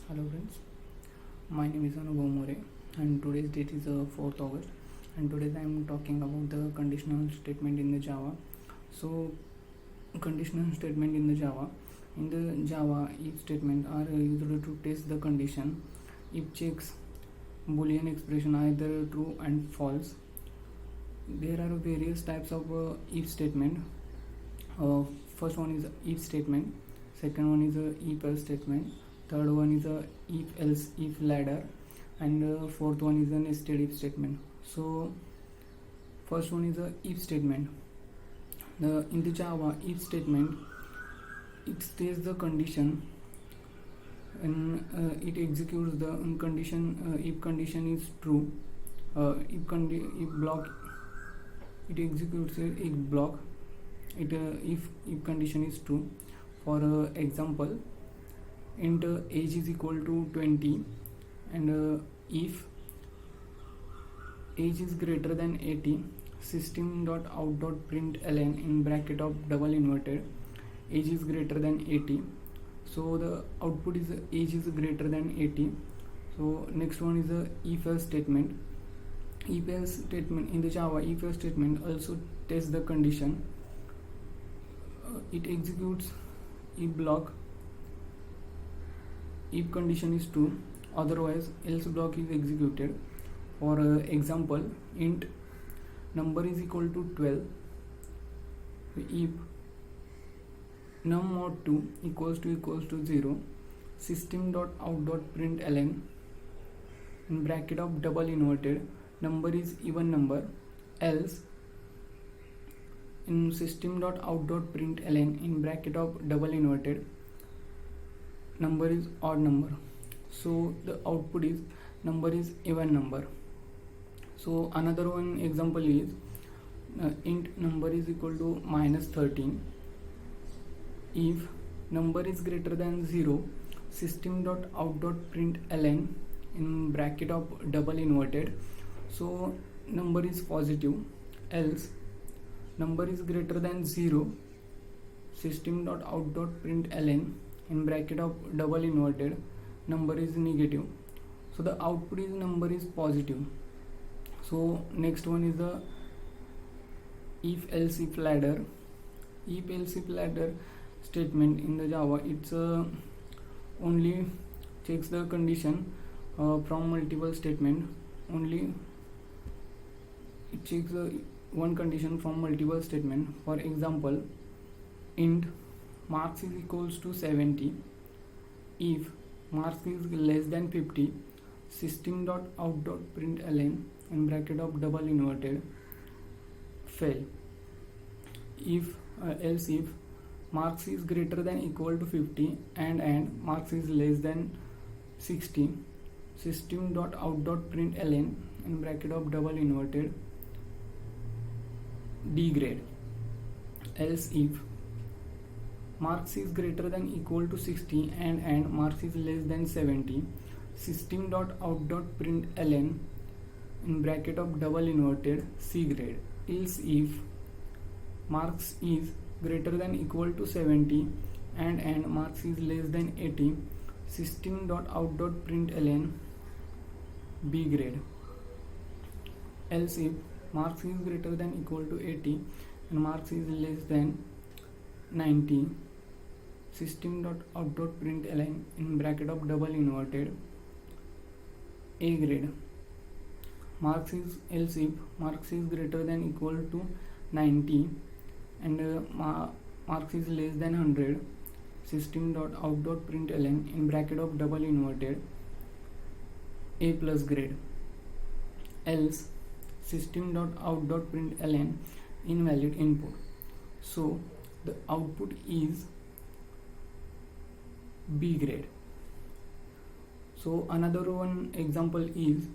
Hello friends, my name is Anubhav More and today's date is 4th August and today I am talking about the conditional statement in the Java. So conditional statement in the Java if statement are used to test the condition. If checks boolean expression either true and false. There are various types of if statement. First one is if statement, second one is if else statement, third one is a if else if ladder, and fourth one is a nested if statement. So first one is a if statement. In the Java if statement, it states the condition and it executes the condition. If condition is true, if block, it executes a block. If condition is true. For example, int age is equal to 20 and if age is greater than 80, system.out.println in bracket of double inverted age is greater than 80. So the output is age is greater than 80. So next one is the if else statement. If else statement in the Java, if else statement also tests the condition. It executes if block if condition is true, otherwise else block is executed. For example, int number is equal to 12 if num mod 2 equals to 0, system.out.println in bracket of double inverted number is even number, else in system.out.println in bracket of double inverted number is odd number. So the output is number is even number. So another one example is int number is equal to minus 13 if number is greater than 0, system.out.println in bracket of double inverted, so number is positive, else number is greater than 0, system.out.println in bracket of double inverted number is negative. So the output is number is positive. So next one is the if else if ladder. If else if ladder statement in the Java, it's only checks the condition from multiple statement. Only it checks one condition from multiple statement. For example, int marks is equals to 70 if marks is less than 50, system.out.println in bracket of double inverted fail. If else if marks is greater than equal to 50 and marks is less than 60, system.out.println in bracket of double inverted degrade. Else if marks is greater than equal to 60 and marks is less than 70, system.out.println in bracket of double inverted C grade. Else if marks is greater than equal to 70 and marks is less than 80, system.out.println B grade. Else if marks is greater than equal to 80 and marks is less than 90, system.out.println in bracket of double inverted A grade. Marks is else if marks is greater than equal to 90 and marks is less than 100, system.out.println in bracket of double inverted A plus grade. Else system.out.println invalid input. So the output is B grade. So another one example is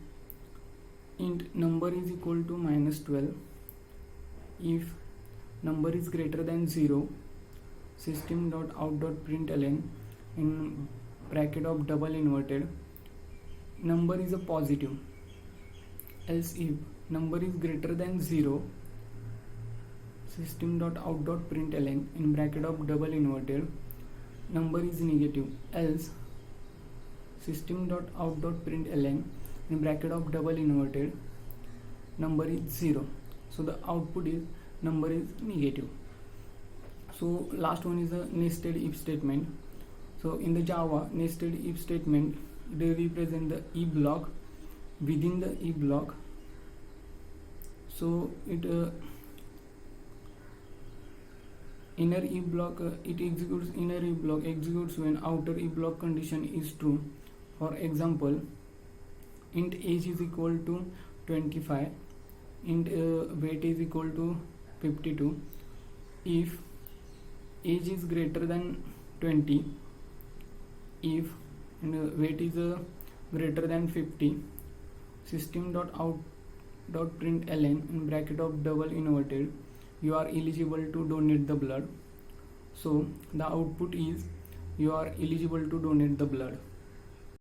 int number is equal to minus 12 if number is greater than 0, system.out.println in bracket of double inverted number is a positive. Else if number is greater than 0, system.out.println in bracket of double inverted number is negative. Else system.out.println in bracket of double inverted number is 0, so the output is number is negative. So last one is the nested if statement. So in the Java, nested if statement, they represent the if block within the if block. So it inner if block it executes inner if block executes when outer if block condition is true. For example, int age is equal to 25, int weight is equal to 52. If age is greater than 20, if weight is greater than 50, system.out.println in bracket of double inverted, you are eligible to donate the blood. So the output is you are eligible to donate the blood.